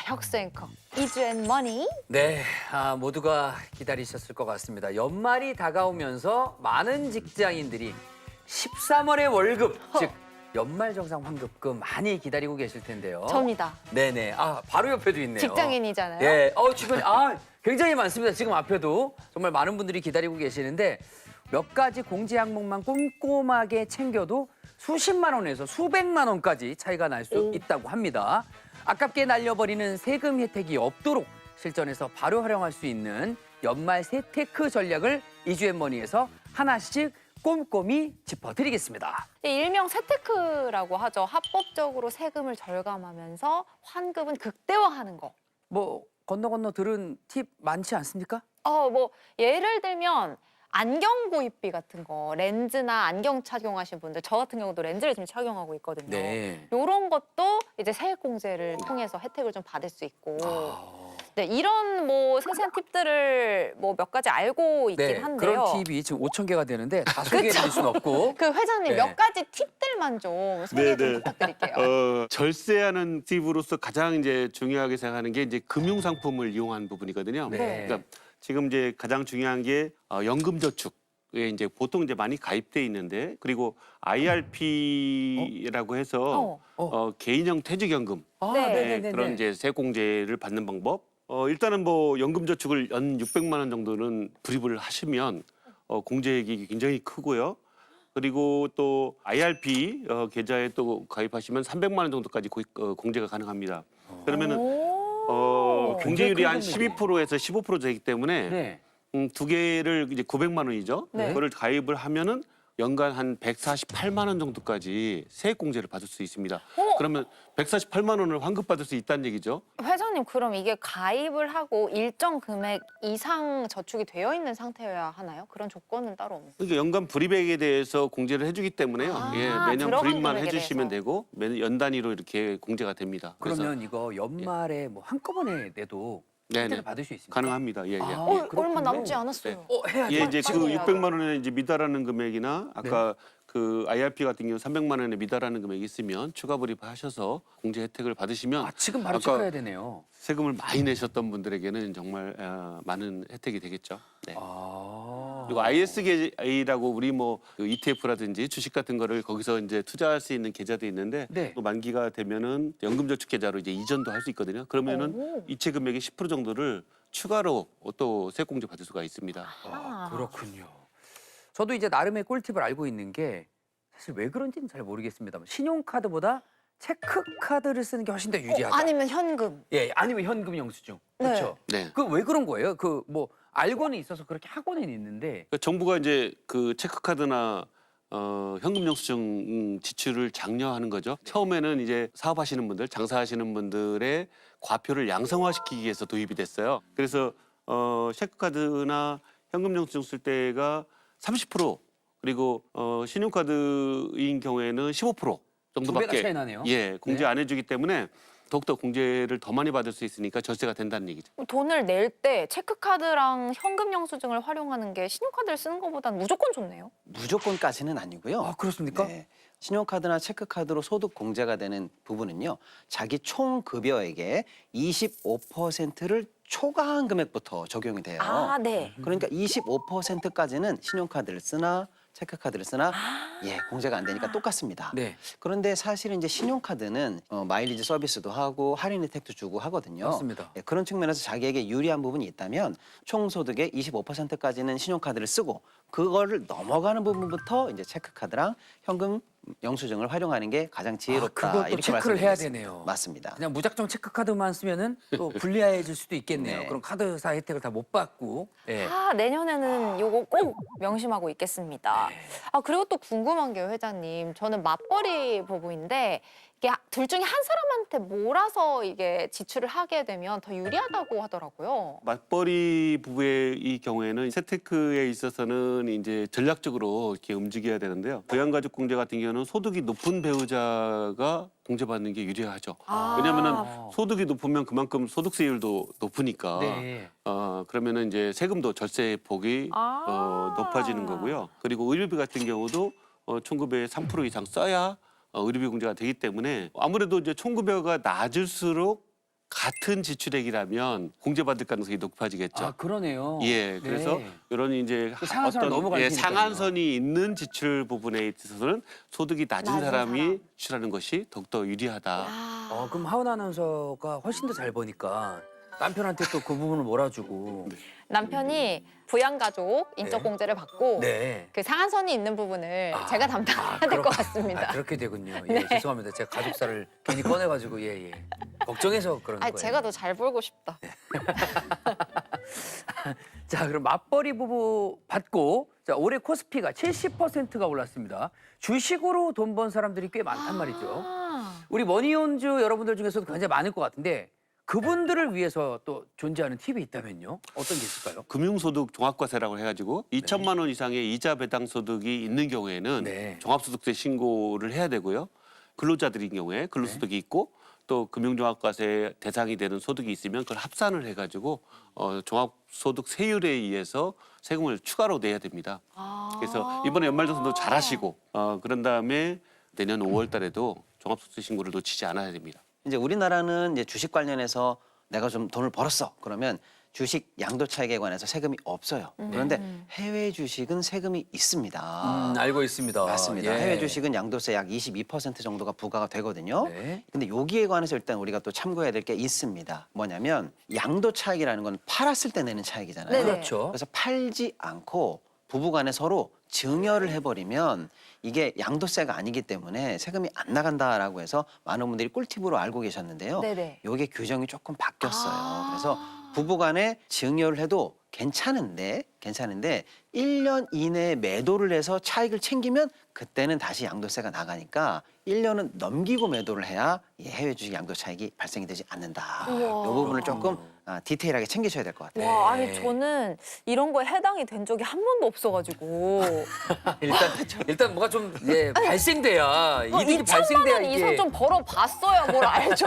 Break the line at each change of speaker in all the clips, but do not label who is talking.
혁수 앵커 이주앤머니.
네, 모두가 기다리셨을 것 같습니다. 연말이 다가오면서 많은 직장인들이 13월의 월급, 즉 연말정산 환급금 많이 기다리고 계실 텐데요.
접니다.
네네, 바로 옆에도 있네요.
직장인이잖아요.
예, 주변에 굉장히 많습니다. 지금 앞에도 정말 많은 분들이 기다리고 계시는데 몇 가지 공제 항목만 꼼꼼하게 챙겨도 수십만 원에서 수백만 원까지 차이가 날 수 있다고 합니다. 아깝게 날려버리는 세금 혜택이 없도록 실전에서 바로 활용할 수 있는 연말 세테크 전략을 이주앤머니에서 하나씩 꼼꼼히 짚어드리겠습니다.
일명 세테크라고 하죠. 합법적으로 세금을 절감하면서 환급은 극대화하는 거.
뭐 건너 들은 팁 많지 않습니까?
뭐 예를 들면 안경 구입비 같은 거, 렌즈나 안경 착용하신 분들, 저 같은 경우도 렌즈를 지금 착용하고 있거든요.
네.
이런 것도 이제 세액공제를 통해서 혜택을 좀 받을 수 있고. 네, 이런 뭐 세세한 팁들을 뭐 몇 가지 알고 있긴
네,
한데요.
그런 팁이 지금 5,000개가 되는데 다 소개해드릴 수는 없고.
그 회장님
네.
몇 가지 팁들만 좀 소개 좀 부탁드릴게요.
절세하는 팁으로서 가장 이제 중요하게 생각하는 게 이제 금융상품을 이용한 부분이거든요.
네.
그러니까 지금 이제 가장 중요한 게 연금저축에 이제 보통 이제 많이 가입돼 있는데, 그리고 IRP라고 해서 개인형 퇴직연금
네.
네네네.
그런 이제 세공제를 받는 방법. 일단은 뭐 연금저축을 연 600만 원 정도는 불입을 하시면 공제액이 굉장히 크고요. 그리고 또 IRP 계좌에 또 가입하시면 300만 원 정도까지 공제가 가능합니다. 그러면은 공제율이 한
굉장히 큰
12%에서 15% 되기 때문에
네.
두 개를 이제 900만 원이죠.
네.
그거를 가입을 하면은 연간 한 148만 원 정도까지 세액 공제를 받을 수 있습니다. 그러면 148만 원을 환급받을 수 있다는 얘기죠.
회장님, 그럼 이게 가입을 하고 일정 금액 이상 저축이 되어 있는 상태여야 하나요? 그런 조건은 따로 없나요?
그러니까 연간 불입액에 대해서 공제를 해주기 때문에요. 매년
들어간
불입만
금액에
해주시면
대해서.
되고 매년 연 단위로 이렇게 공제가 됩니다. 그래서
그러면 이거 연말에 뭐 한꺼번에 내도
네네.
혜택을 받을 수 있습니까?
가능합니다. 예, 예.
그렇군요.
얼마 남지 않았어요.
해야죠.
예, 이제 그
빨리 해야
600만 원에 이제 미달하는 금액이나 아까 그 IRP 같은 경우 300만 원에 미달하는 금액이 있으면 추가 불입하셔서 공제 혜택을 받으시면
지금 바로
아까
체크해야 되네요.
세금을 많이 내셨던 분들에게는 정말 많은 혜택이 되겠죠. 네. 그리고 IS계라고 우리 뭐 ETF라든지 주식 같은 거를 거기서 이제 투자할 수 있는 계좌도 있는데
네.
또 만기가 되면은 연금저축 계좌로 이제 이전도 할 수 있거든요. 그러면은 이체 금액의 10% 정도를 추가로 또 세액공제 받을 수가 있습니다.
그렇군요. 저도 이제 나름의 꿀팁을 알고 있는 게 사실 왜 그런지는 잘 모르겠습니다만 신용카드보다 체크카드를 쓰는 게 훨씬 더 유리하다.
아니면 현금.
예, 아니면 현금 영수증.
네.
그렇죠.
네.
그 왜 그런 거예요? 그 뭐 알고는 있어서 그렇게 하고는 있는데
그러니까 정부가 이제 그 체크카드나 현금 영수증 지출을 장려하는 거죠. 처음에는 이제 사업하시는 분들, 장사하시는 분들의 과표를 양성화시키기 위해서 도입이 됐어요. 그래서 체크카드나 현금 영수증 쓸 때가 30% 그리고 신용카드인 경우에는 15% 정도밖에
2배가 차이 나네요.
예, 공제
네.
안 해주기 때문에 더욱더 공제를 더 많이 받을 수 있으니까 절세가 된다는 얘기죠.
돈을 낼 때 체크카드랑 현금 영수증을 활용하는 게 신용카드를 쓰는 것보다는 무조건 좋네요.
무조건까지는 아니고요.
그렇습니까?
네. 신용카드나 체크카드로 소득 공제가 되는 부분은요. 자기 총 급여액의 25%를 초과한 금액부터 적용이 돼요.
네.
그러니까 25%까지는 신용카드를 쓰나 체크카드를 쓰나 공제가 안 되니까 똑같습니다.
네.
그런데 사실은 이제 신용카드는 마일리지 서비스도 하고 할인 혜택도 주고 하거든요.
맞습니다.
예, 그런 측면에서 자기에게 유리한 부분이 있다면 총 소득의 25%까지는 신용카드를 쓰고 그거를 넘어가는 부분부터 이제 체크카드랑 현금 영수증을 활용하는 게 가장 지혜롭다.
그것도
이렇게
체크를 해야
말씀드리겠습니다.
되네요.
맞습니다.
그냥 무작정 체크카드만 쓰면은 또 불리해질 수도 있겠네요.
네.
그럼 카드사 혜택을 다 못 받고. 예.
내년에는 요거 꼭 명심하고 있겠습니다. 그리고 또 궁금한 게요, 회장님. 저는 맞벌이 부부인데 이게 둘 중에 한 사람한테 몰아서 이게 지출을 하게 되면 더 유리하다고 하더라고요.
맞벌이 부부의 이 경우에는 세테크에 있어서는 이제 전략적으로 이렇게 움직여야 되는데요. 부양가족 공제 같은 경우는 소득이 높은 배우자가 공제받는 게 유리하죠. 왜냐하면은 소득이 높으면 그만큼 소득세율도 높으니까
네.
그러면은 이제 세금도 절세 폭이 높아지는 거고요. 그리고 의료비 같은 경우도 총급여의 3% 이상 써야 의료비 공제가 되기 때문에 아무래도 이제 총급여가 낮을수록 같은 지출액이라면 공제받을 가능성이 높아지겠죠.
아, 그러네요.
예, 그래서
네.
이런 이제
그 상한선을 넘어갈 수 있으니까요.
상한선이 있는 지출 부분에 있어서는 소득이 낮은
낮은
사람이
사람.
지출하는 것이 더욱더 유리하다.
그럼 하은 아나운서가 훨씬 더 잘 버니까 남편한테 또 그 부분을 몰아주고.
남편이 부양가족 인적공제를 받고
네.
그 상한선이 있는 부분을 제가 담당해야 될 것 같습니다.
그렇게 되군요. 예, 죄송합니다. 제가 가족사를 괜히 꺼내가지고 예. 걱정해서 그런 거예요.
제가 더 잘 벌고 싶다.
자, 그럼 맞벌이 부부 받고 자, 올해 코스피가 70%가 올랐습니다. 주식으로 돈 번 사람들이 꽤 많단 말이죠. 우리 머니온즈 여러분들 중에서도 굉장히 많을 것 같은데 그분들을 위해서 또 존재하는 팁이 있다면요? 어떤 게 있을까요?
금융소득 종합과세라고 해가지고 2천만 원 이상의 이자 배당 소득이 있는 경우에는
네.
종합소득세 신고를 해야 되고요. 근로자들인 경우에 근로소득이 있고 또 금융종합과세 대상이 되는 소득이 있으면 그걸 합산을 해가지고 종합소득 세율에 의해서 세금을 추가로 내야 됩니다. 그래서 이번에 연말정산도 잘하시고 그런 다음에 내년 5월 달에도 종합소득세 신고를 놓치지 않아야 됩니다.
이제 우리나라는 이제 주식 관련해서 내가 좀 돈을 벌었어. 그러면 주식 양도 차익에 관해서 세금이 없어요. 그런데 해외 주식은 세금이 있습니다.
알고 있습니다.
맞습니다.
예.
해외 주식은 양도세 약 22% 정도가 부과가 되거든요.
네.
근데 여기에 관해서 일단 우리가 또 참고해야 될 게 있습니다. 뭐냐면 양도 차익이라는 건 팔았을 때 내는 차익이잖아요.
네네.
그렇죠.
그래서 팔지 않고 부부간에 서로 증여를 해버리면 이게 양도세가 아니기 때문에 세금이 안 나간다라고 해서 많은 분들이 꿀팁으로 알고 계셨는데요.
네네.
요게 규정이 조금 바뀌었어요. 그래서 부부간에 증여를 해도 괜찮은데 1년 이내에 매도를 해서 차익을 챙기면 그때는 다시 양도세가 나가니까 1년은 넘기고 매도를 해야 이 해외 주식 양도 차익이 발생이 되지 않는다. 이
우와.
부분을 조금 디테일하게 챙기셔야 될 것 같아요.
와,
네.
아니 저는 이런 거에 해당이 된 적이 한 번도 없어가지고
일단 뭐가 좀 발생돼야 이득이
2천만
발생돼야
원
이게
이상 좀 벌어봤어야 뭘 알죠.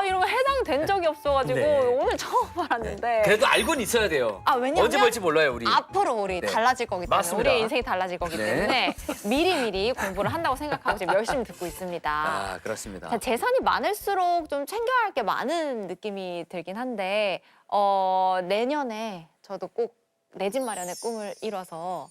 이런 거 해당된 적이 없어가지고
네.
오늘 처음 알았는데.
그래도 알고는 있어야 돼요.
왜냐면
언제 벌지 몰라요, 우리.
앞으로 우리
네.
달라질 거기 때문에
맞습니다.
우리의 인생이 달라질 거기
네.
때문에 미리미리 공부를 한다고 생각하고 지금 열심히 듣고 있습니다.
그렇습니다.
자, 재산이 많을수록 좀 챙겨야 할 게 많은 느낌이 들긴 한데 내년에 저도 꼭 내 집 마련의 꿈을 이뤄서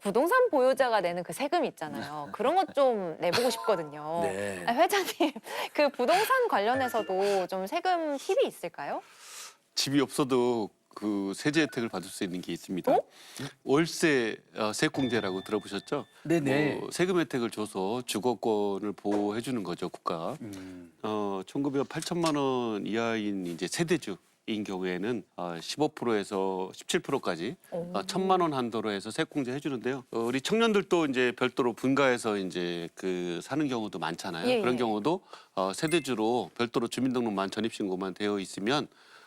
부동산 보유자가 내는 그 세금 있잖아요. 그런 것 좀 내보고 싶거든요.
네.
회장님, 그 부동산 관련해서도 좀 세금 팁이 있을까요?
집이 없어도 그 세제 혜택을 받을 수 있는 게 있습니다. 월세 세액공제라고 들어보셨죠?
네네.
세금 혜택을 줘서 주거권을 보호해 주는 거죠, 국가가. 1900만 원 이하인 이제 세대주인 경우에는 15%에서 17%까지 1,000만 원 한도로 해서 세액공제 해주는데요. 우리 청년들도 이제 별도로 분가해서 이제 그 사는 경우도 많잖아요.
예,
그런
예.
경우도 세대주로 별도로 주민등록만 전입신고만 되어 있으면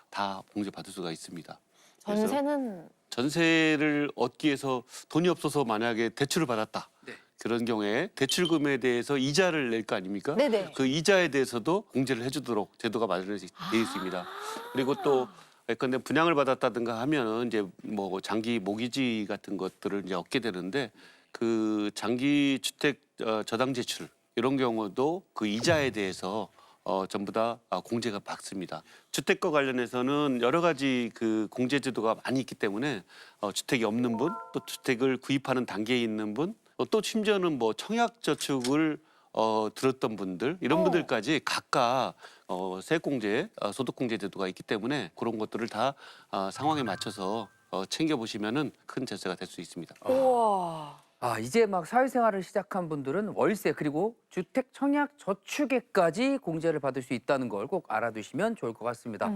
다 공제 받을 수가 있습니다. 그래서
전세는
전세를 얻기 위해서 돈이 없어서 만약에 대출을 받았다.
네.
그런 경우에 대출금에 대해서 이자를 낼 거 아닙니까?
네네.
그 이자에 대해서도 공제를 해주도록 제도가 마련되어 있습니다. 그리고 또 예컨대 분양을 받았다든가 하면은 이제 뭐 장기 모기지 같은 것들을 이제 얻게 되는데 그 장기 주택 저당 제출 이런 경우도 그 이자에 대해서 전부 다 공제가 받습니다. 주택과 관련해서는 여러 가지 그 공제 제도가 많이 있기 때문에 주택이 없는 분, 또 주택을 구입하는 단계에 있는 분, 또 심지어는 뭐 청약저축을 들었던 분들 이런 분들까지 각각 세액공제, 소득공제 제도가 있기 때문에 그런 것들을 다 상황에 맞춰서 챙겨보시면은 큰 제세가 될 수 있습니다.
우와.
이제 막 사회생활을 시작한 분들은 월세 그리고 주택 청약 저축에까지 공제를 받을 수 있다는 걸 꼭 알아두시면 좋을 것 같습니다.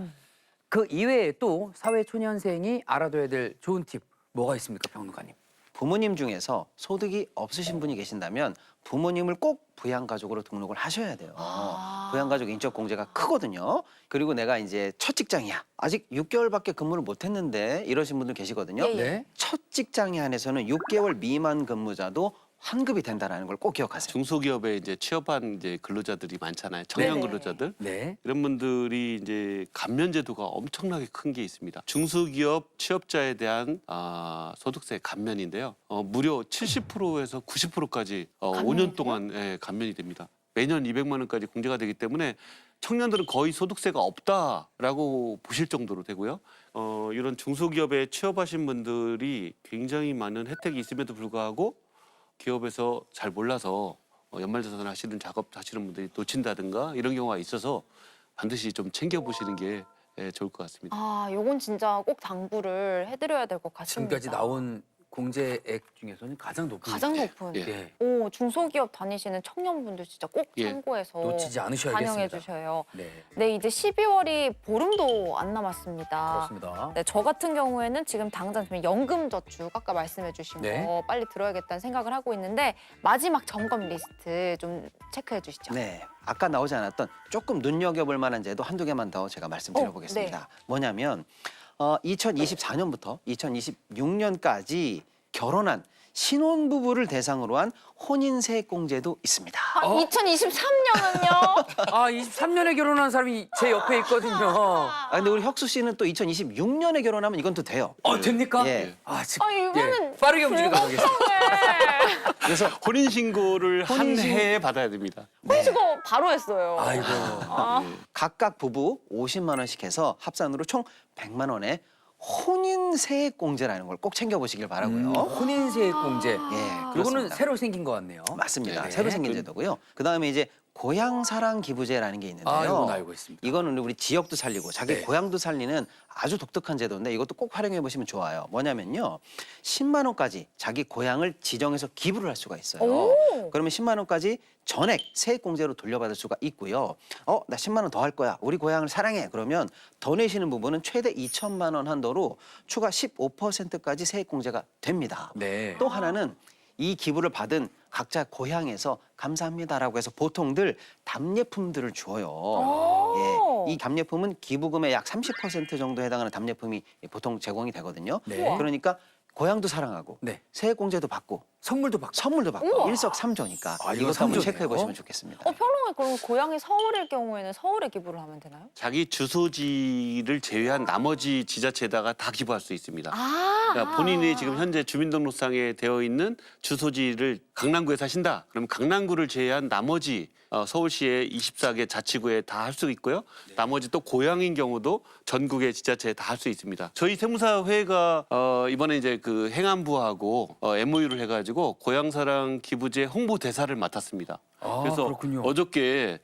그 이외에 또 사회초년생이 알아둬야 될 좋은 팁 뭐가 있습니까, 평론가님?
부모님 중에서 소득이 없으신 분이 계신다면 부모님을 꼭 부양가족으로 등록을 하셔야 돼요. 부양가족 인적공제가 크거든요. 그리고 내가 이제 첫 직장이야. 아직 6개월밖에 근무를 못했는데 이러신 분들 계시거든요.
예, 예.
네.
첫 직장에 한해서는 6개월 미만 근무자도 환급이 된다는 걸 꼭 기억하세요.
중소기업에 이제 취업한 이제 근로자들이 많잖아요. 청년
네네.
근로자들.
네.
이런 분들이 이제 감면 제도가 엄청나게 큰 게 있습니다. 중소기업 취업자에 대한 소득세 감면인데요. 무려 70%에서 90%까지 5년 동안 감면이 됩니다. 매년 200만 원까지 공제가 되기 때문에 청년들은 거의 소득세가 없다라고 보실 정도로 되고요. 이런 중소기업에 취업하신 분들이 굉장히 많은 혜택이 있음에도 불구하고 기업에서 잘 몰라서 연말정산 하시는 작업 하시는 분들이 놓친다든가 이런 경우가 있어서 반드시 좀 챙겨보시는 게 좋을 것 같습니다.
아, 요건 진짜 꼭 당부를 해드려야 될 것 같습니다.
지금까지 나온 공제액 중에서는 가장 높은.
가장 높은.
예.
예.
오, 중소기업 다니시는 청년분들 진짜 꼭
예.
참고해서
놓치지 않으셔야겠습니다.
반영해 주셔요.
네.
네, 이제 12월이 보름도 안 남았습니다.
그렇습니다.
네, 저 같은 경우에는 지금 당장 연금저축 아까 말씀해 주신
네.
거 빨리 들어야겠다는 생각을 하고 있는데 마지막 점검 리스트 좀 체크해 주시죠.
네. 아까 나오지 않았던 조금 눈여겨볼 만한 제도 한두 개만 더 제가 말씀드려보겠습니다. 뭐냐면 2024년부터 2026년까지 결혼한 신혼부부를 대상으로 한 혼인세액공제도 있습니다.
아, 2023년은요?
아, 23년에 결혼한 사람이 제 옆에 있거든요.
아, 근데 우리 혁수 씨는 또 2026년에 결혼하면 이건 또 돼요.
됩니까?
예.
아, 지금
아, 이거는
빠르게 움직이도록 하겠습니다.
그래서
혼인 신고를 한
혼인신-
해에 받아야 됩니다.
혼인신고 바로 했어요.
아이고.
각각 부부 50만 원씩 해서 합산으로 총 100만 원의 혼인세액공제라는 걸 꼭 챙겨보시길 바라고요.
혼인세액공제.
예,
이거는
그렇습니다.
새로 생긴 것 같네요.
맞습니다.
네네.
새로 생긴 제도고요. 그다음에 이제 고향사랑기부제라는 게 있는데요.
아, 이건 알고 있습니다.
이거는 우리 지역도 살리고 자기
네.
고향도 살리는 아주 독특한 제도인데 이것도 꼭 활용해 보시면 좋아요. 뭐냐면요. 10만 원까지 자기 고향을 지정해서 기부를 할 수가 있어요.
오.
그러면 10만 원까지 전액 세액공제로 돌려받을 수가 있고요. 나 10만 원 더 할 거야. 우리 고향을 사랑해. 그러면 더 내시는 부분은 최대 2천만 원 한도로 추가 15%까지 세액공제가 됩니다.
네.
또 하나는 이 기부를 받은 각자 고향에서 감사합니다라고 해서 보통들 답례품들을 줘요.
오.
예, 이 답례품은 기부금의 약 30% 정도 해당하는 답례품이 보통 제공이 되거든요.
네.
그러니까 고향도 사랑하고
네.
세액공제도 받고
선물도 받고.
선물도 받고
우와.
일석삼조니까
아, 이거
이것도 한번
삼조네요.
체크해 보시면 좋겠습니다.
평론가 그럼 고향이 서울일 경우에는 서울에 기부를 하면 되나요?
자기 주소지를 제외한 나머지 지자체에다가 다 기부할 수 있습니다.
아.
그러니까 본인이 지금 현재 주민등록상에 되어 있는 주소지를 강남구에 사신다. 그럼 강남구를 제외한 나머지 서울시의 24개 자치구에 다 할 수 있고요. 나머지 또 고향인 경우도 전국의 지자체에 다 할 수 있습니다. 저희 세무사회가 이번에 이제 그 행안부하고 MOU를 해가지고 고향사랑 기부제 홍보 대사를 맡았습니다.
아,
그래서
그렇군요.
어저께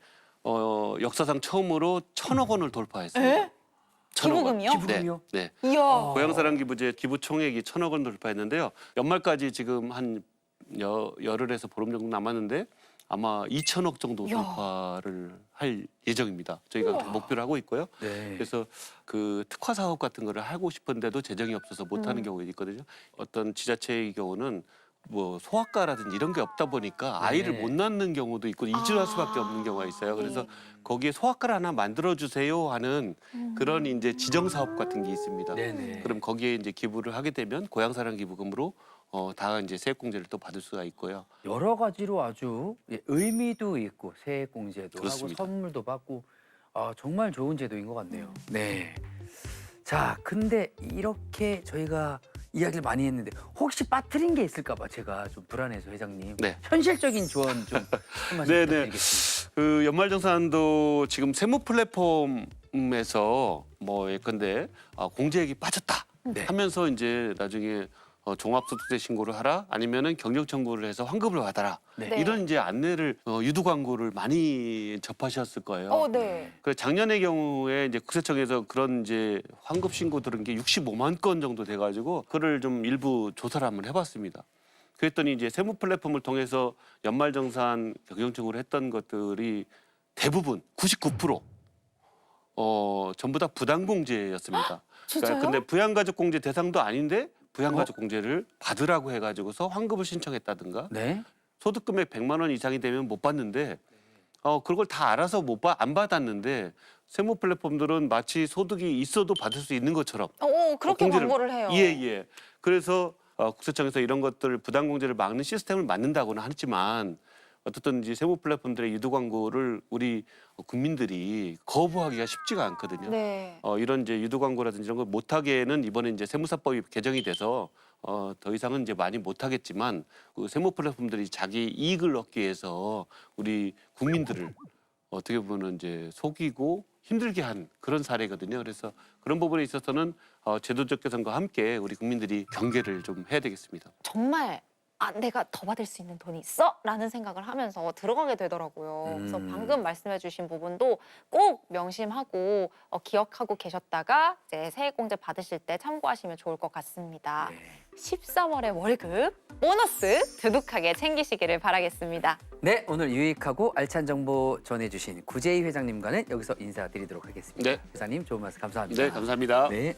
역사상 처음으로 1,000억 원을 돌파했습니다. 1,000억 원.
기부금이요?
기부금이요?
네.
이야.
고향사랑 기부제 기부 총액이 1,000억 원 돌파했는데요. 연말까지 지금 한 열흘에서 보름 정도 남았는데 아마 2,000억 정도
이야.
돌파를 할 예정입니다. 저희가 목표를 하고 있고요.
네.
그래서 그 특화 사업 같은 거를 하고 싶은데도 재정이 없어서 못 하는 경우가 있거든요. 어떤 지자체의 경우는 뭐 소아과라든지 이런 게 없다 보니까 아이를 못 낳는 경우도 있고 이주할 수밖에 없는 경우가 있어요. 그래서 거기에 소아과를 하나 만들어 주세요 하는 그런 이제 지정 사업 같은 게 있습니다.
네네.
그럼 거기에 이제 기부를 하게 되면 고향사랑 기부금으로 다 이제 세액공제를 또 받을 수가 있고요.
여러 가지로 아주 의미도 있고 세액공제도
그렇습니다.
하고 선물도 받고 정말 좋은 제도인 것 같네요. 네. 자, 근데 이렇게 저희가 이야기를 많이 했는데 혹시 빠뜨린 게 있을까봐 제가 좀 불안해서 회장님
네.
현실적인 조언 좀 한 말씀
네네.
부탁드리겠습니다.
그 연말정산도 지금 세무 플랫폼에서 뭐 예컨대 공제액이 빠졌다 하면서 이제 나중에 종합소득세 신고를 하라 아니면은 경력 청구를 해서 환급을 받아라
네.
이런 이제 안내를 유도 광고를 많이 접하셨을 거예요.
네.
그 작년의 경우에 이제 국세청에서 그런 이제 환급 신고 들은 게 65만 건 정도 돼가지고 그를 좀 일부 조사를 한번 해봤습니다. 그랬더니 이제 세무 플랫폼을 통해서 연말정산 경영청구를 했던 것들이 대부분 99% 전부 다 부당공제였습니다.
진짜요?
근데 부양가족공제 대상도 아닌데 부양가족공제를 받으라고 해가지고서 환급을 신청했다든가
네.
소득금액 100만 원 이상이 되면 못 받는데 그걸 다 알아서 안 받았는데 세무 플랫폼들은 마치 소득이 있어도 받을 수 있는 것처럼
그렇게
공제를-
광고를 해요.
예. 그래서 국세청에서 이런 것들 부당공제를 막는 시스템을 만든다고는 하지만 어떻든 이제 세무 플랫폼들의 유도 광고를 우리 국민들이 거부하기가 쉽지가 않거든요.
네.
이런 이제 유도 광고라든지 이런 걸 못하게는 이번에 이제 세무사법이 개정이 돼서 더 이상은 이제 많이 못하겠지만 그 세무 플랫폼들이 자기 이익을 얻기 위해서 우리 국민들을 어떻게 보면 이제 속이고 힘들게 한 그런 사례거든요. 그래서 그런 부분에 있어서는 제도적 개선과 함께 우리 국민들이 경계를 좀 해야 되겠습니다.
정말 내가 더 받을 수 있는 돈이 있어? 라는 생각을 하면서 들어가게 되더라고요. 그래서 방금 말씀해 주신 부분도 꼭 명심하고 기억하고 계셨다가 이제 세액공제 받으실 때 참고하시면 좋을 것 같습니다. 13월의 월급, 보너스 두둑하게 챙기시기를 바라겠습니다.
네, 오늘 유익하고 알찬 정보 전해주신 구재희 회장님과는 여기서 인사드리도록 하겠습니다.
네.
회장님 좋은 말씀 감사합니다.
네, 감사합니다.
네.